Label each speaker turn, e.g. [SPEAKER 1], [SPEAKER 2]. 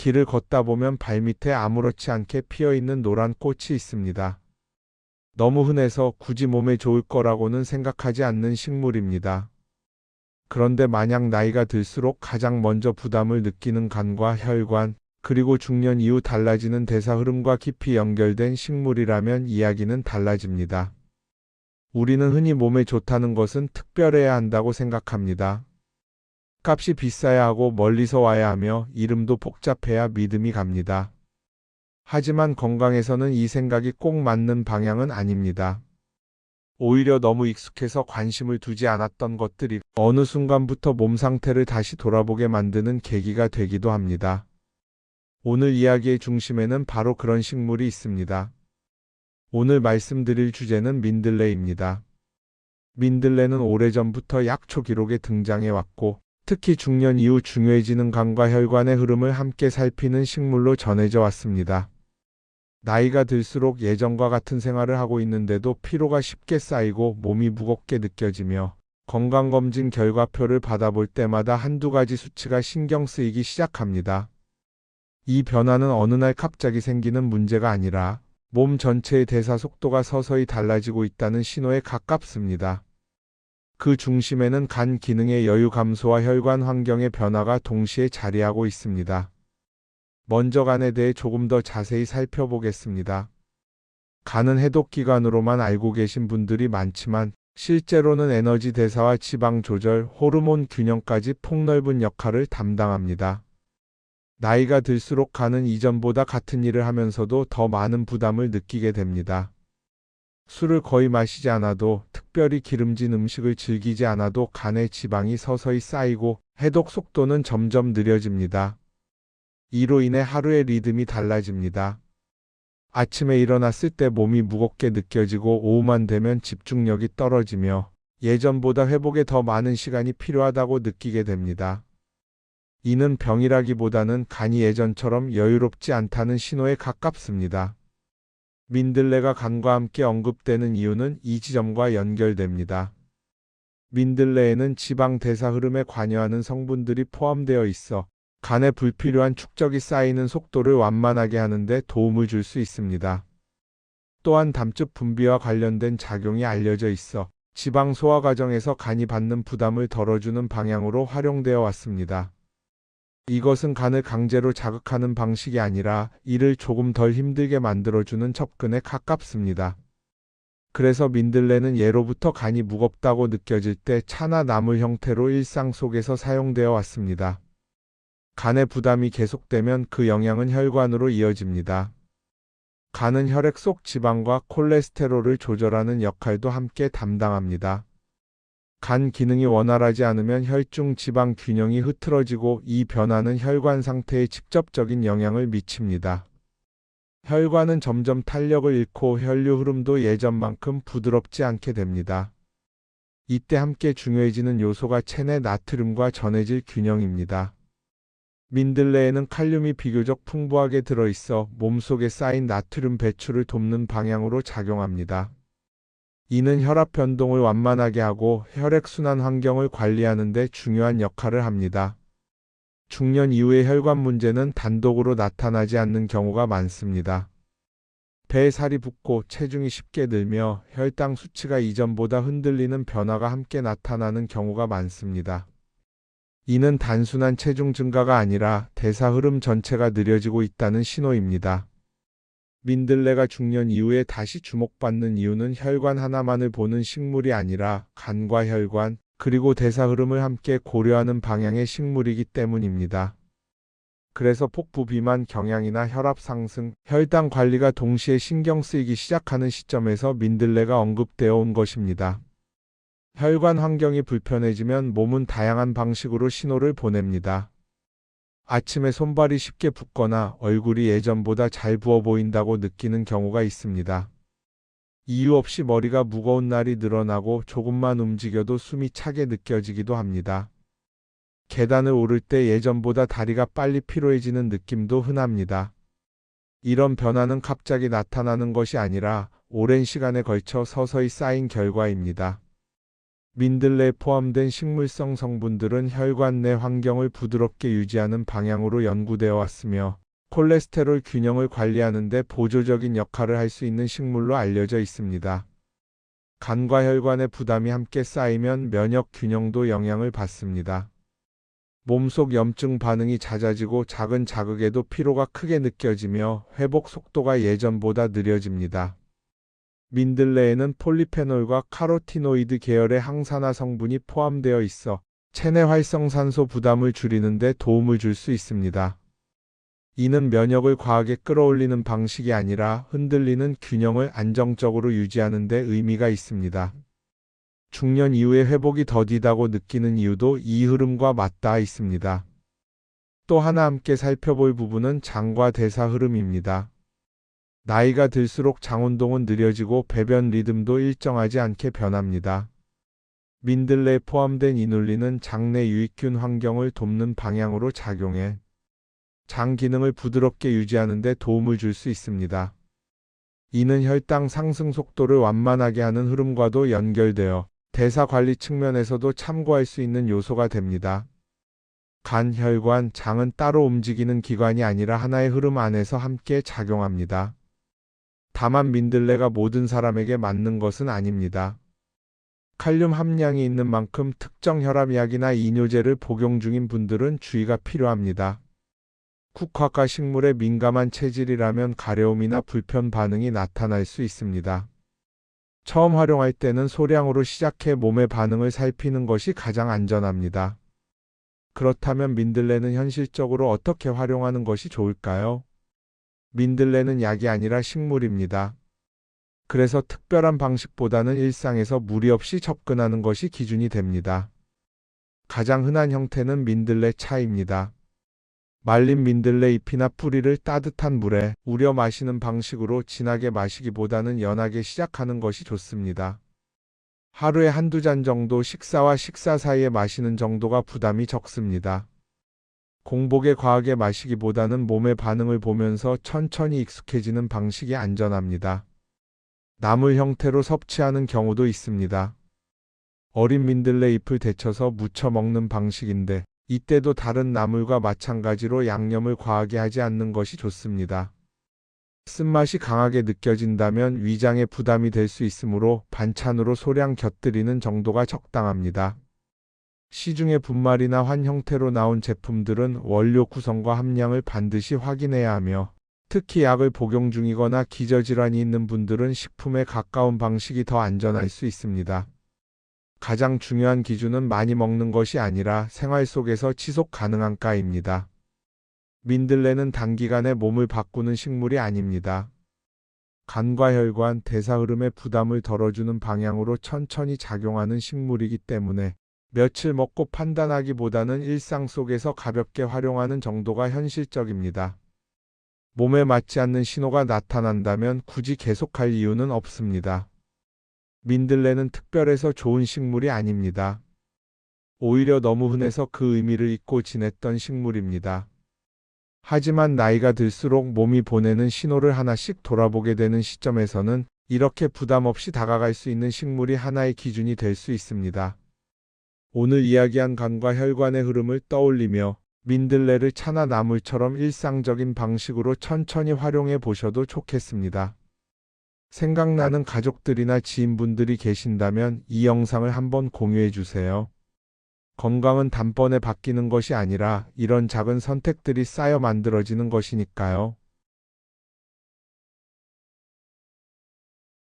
[SPEAKER 1] 길을 걷다 보면 발밑에 아무렇지 않게 피어있는 노란 꽃이 있습니다. 너무 흔해서 굳이 몸에 좋을 거라고는 생각하지 않는 식물입니다. 그런데 만약 나이가 들수록 가장 먼저 부담을 느끼는 간과 혈관, 그리고 중년 이후 달라지는 대사 흐름과 깊이 연결된 식물이라면 이야기는 달라집니다. 우리는 흔히 몸에 좋다는 것은 특별해야 한다고 생각합니다. 값이 비싸야 하고 멀리서 와야 하며 이름도 복잡해야 믿음이 갑니다. 하지만 건강에서는 이 생각이 꼭 맞는 방향은 아닙니다. 오히려 너무 익숙해서 관심을 두지 않았던 것들이 어느 순간부터 몸 상태를 다시 돌아보게 만드는 계기가 되기도 합니다. 오늘 이야기의 중심에는 바로 그런 식물이 있습니다. 오늘 말씀드릴 주제는 민들레입니다. 민들레는 오래전부터 약초 기록에 등장해 왔고, 특히 중년 이후 중요해지는 간과 혈관의 흐름을 함께 살피는 식물로 전해져 왔습니다. 나이가 들수록 예전과 같은 생활을 하고 있는데도 피로가 쉽게 쌓이고 몸이 무겁게 느껴지며 건강검진 결과표를 받아볼 때마다 한두 가지 수치가 신경 쓰이기 시작합니다. 이 변화는 어느 날 갑자기 생기는 문제가 아니라 몸 전체의 대사 속도가 서서히 달라지고 있다는 신호에 가깝습니다. 그 중심에는 간 기능의 여유 감소와 혈관 환경의 변화가 동시에 자리하고 있습니다. 먼저 간에 대해 조금 더 자세히 살펴보겠습니다. 간은 해독기관으로만 알고 계신 분들이 많지만 실제로는 에너지 대사와 지방 조절, 호르몬 균형까지 폭넓은 역할을 담당합니다. 나이가 들수록 간은 이전보다 같은 일을 하면서도 더 많은 부담을 느끼게 됩니다. 술을 거의 마시지 않아도, 특별히 기름진 음식을 즐기지 않아도 간에 지방이 서서히 쌓이고 해독 속도는 점점 느려집니다. 이로 인해 하루의 리듬이 달라집니다. 아침에 일어났을 때 몸이 무겁게 느껴지고 오후만 되면 집중력이 떨어지며 예전보다 회복에 더 많은 시간이 필요하다고 느끼게 됩니다. 이는 병이라기보다는 간이 예전처럼 여유롭지 않다는 신호에 가깝습니다. 민들레가 간과 함께 언급되는 이유는 이 지점과 연결됩니다. 민들레에는 지방 대사 흐름에 관여하는 성분들이 포함되어 있어 간에 불필요한 축적이 쌓이는 속도를 완만하게 하는 데 도움을 줄 수 있습니다. 또한 담즙 분비와 관련된 작용이 알려져 있어 지방 소화 과정에서 간이 받는 부담을 덜어주는 방향으로 활용되어 왔습니다. 이것은 간을 강제로 자극하는 방식이 아니라 이를 조금 덜 힘들게 만들어주는 접근에 가깝습니다. 그래서 민들레는 예로부터 간이 무겁다고 느껴질 때 차나 나물 형태로 일상 속에서 사용되어 왔습니다. 간의 부담이 계속되면 그 영향은 혈관으로 이어집니다. 간은 혈액 속 지방과 콜레스테롤을 조절하는 역할도 함께 담당합니다. 간 기능이 원활하지 않으면 혈중 지방 균형이 흐트러지고 이 변화는 혈관 상태에 직접적인 영향을 미칩니다. 혈관은 점점 탄력을 잃고 혈류 흐름도 예전만큼 부드럽지 않게 됩니다. 이때 함께 중요해지는 요소가 체내 나트륨과 전해질 균형입니다. 민들레에는 칼륨이 비교적 풍부하게 들어있어 몸속에 쌓인 나트륨 배출을 돕는 방향으로 작용합니다. 이는 혈압 변동을 완만하게 하고 혈액순환 환경을 관리하는 데 중요한 역할을 합니다. 중년 이후의 혈관 문제는 단독으로 나타나지 않는 경우가 많습니다. 배에 살이 붓고 체중이 쉽게 늘며 혈당 수치가 이전보다 흔들리는 변화가 함께 나타나는 경우가 많습니다. 이는 단순한 체중 증가가 아니라 대사 흐름 전체가 느려지고 있다는 신호입니다. 민들레가 중년 이후에 다시 주목받는 이유는 혈관 하나만을 보는 식물이 아니라 간과 혈관, 그리고 대사 흐름을 함께 고려하는 방향의 식물이기 때문입니다. 그래서 폭부 비만 경향이나 혈압 상승, 혈당 관리가 동시에 신경 쓰이기 시작하는 시점에서 민들레가 언급되어 온 것입니다. 혈관 환경이 불편해지면 몸은 다양한 방식으로 신호를 보냅니다. 아침에 손발이 쉽게 붓거나 얼굴이 예전보다 잘 부어 보인다고 느끼는 경우가 있습니다. 이유 없이 머리가 무거운 날이 늘어나고 조금만 움직여도 숨이 차게 느껴지기도 합니다. 계단을 오를 때 예전보다 다리가 빨리 피로해지는 느낌도 흔합니다. 이런 변화는 갑자기 나타나는 것이 아니라 오랜 시간에 걸쳐 서서히 쌓인 결과입니다. 민들레에 포함된 식물성 성분들은 혈관 내 환경을 부드럽게 유지하는 방향으로 연구되어 왔으며 콜레스테롤 균형을 관리하는 데 보조적인 역할을 할 수 있는 식물로 알려져 있습니다. 간과 혈관의 부담이 함께 쌓이면 면역 균형도 영향을 받습니다. 몸속 염증 반응이 잦아지고 작은 자극에도 피로가 크게 느껴지며 회복 속도가 예전보다 느려집니다. 민들레에는 폴리페놀과 카로티노이드 계열의 항산화 성분이 포함되어 있어 체내 활성산소 부담을 줄이는 데 도움을 줄 수 있습니다. 이는 면역을 과하게 끌어올리는 방식이 아니라 흔들리는 균형을 안정적으로 유지하는 데 의미가 있습니다. 중년 이후에 회복이 더디다고 느끼는 이유도 이 흐름과 맞닿아 있습니다. 또 하나 함께 살펴볼 부분은 장과 대사 흐름입니다. 나이가 들수록 장 운동은 느려지고 배변 리듬도 일정하지 않게 변합니다. 민들레에 포함된 이눌린은 장내 유익균 환경을 돕는 방향으로 작용해 장 기능을 부드럽게 유지하는 데 도움을 줄 수 있습니다. 이는 혈당 상승 속도를 완만하게 하는 흐름과도 연결되어 대사 관리 측면에서도 참고할 수 있는 요소가 됩니다. 간, 혈관, 장은 따로 움직이는 기관이 아니라 하나의 흐름 안에서 함께 작용합니다. 다만 민들레가 모든 사람에게 맞는 것은 아닙니다. 칼륨 함량이 있는 만큼 특정 혈압약이나 이뇨제를 복용 중인 분들은 주의가 필요합니다. 국화과 식물에 민감한 체질이라면 가려움이나 불편 반응이 나타날 수 있습니다. 처음 활용할 때는 소량으로 시작해 몸의 반응을 살피는 것이 가장 안전합니다. 그렇다면 민들레는 현실적으로 어떻게 활용하는 것이 좋을까요? 민들레는 약이 아니라 식물입니다. 그래서 특별한 방식보다는 일상에서 무리 없이 접근하는 것이 기준이 됩니다. 가장 흔한 형태는 민들레 차입니다. 말린 민들레 잎이나 뿌리를 따뜻한 물에 우려 마시는 방식으로 진하게 마시기보다는 연하게 시작하는 것이 좋습니다. 하루에 한두 잔 정도 식사와 식사 사이에 마시는 정도가 부담이 적습니다. 공복에 과하게 마시기보다는 몸의 반응을 보면서 천천히 익숙해지는 방식이 안전합니다. 나물 형태로 섭취하는 경우도 있습니다. 어린 민들레 잎을 데쳐서 무쳐 먹는 방식인데 이때도 다른 나물과 마찬가지로 양념을 과하게 하지 않는 것이 좋습니다. 쓴맛이 강하게 느껴진다면 위장에 부담이 될 수 있으므로 반찬으로 소량 곁들이는 정도가 적당합니다. 시중의 분말이나 환 형태로 나온 제품들은 원료 구성과 함량을 반드시 확인해야 하며 특히 약을 복용 중이거나 기저질환이 있는 분들은 식품에 가까운 방식이 더 안전할 수 있습니다. 가장 중요한 기준은 많이 먹는 것이 아니라 생활 속에서 지속 가능한가입니다. 민들레는 단기간에 몸을 바꾸는 식물이 아닙니다. 간과 혈관, 대사 흐름의 부담을 덜어주는 방향으로 천천히 작용하는 식물이기 때문에 며칠 먹고 판단하기보다는 일상 속에서 가볍게 활용하는 정도가 현실적입니다. 몸에 맞지 않는 신호가 나타난다면 굳이 계속할 이유는 없습니다. 민들레는 특별해서 좋은 식물이 아닙니다. 오히려 너무 흔해서 그 의미를 잊고 지냈던 식물입니다. 하지만 나이가 들수록 몸이 보내는 신호를 하나씩 돌아보게 되는 시점에서는 이렇게 부담 없이 다가갈 수 있는 식물이 하나의 기준이 될 수 있습니다. 오늘 이야기한 간과 혈관의 흐름을 떠올리며 민들레를 차나 나물처럼 일상적인 방식으로 천천히 활용해 보셔도 좋겠습니다. 생각나는 가족들이나 지인분들이 계신다면 이 영상을 한번 공유해 주세요. 건강은 단번에 바뀌는 것이 아니라 이런 작은 선택들이 쌓여 만들어지는 것이니까요.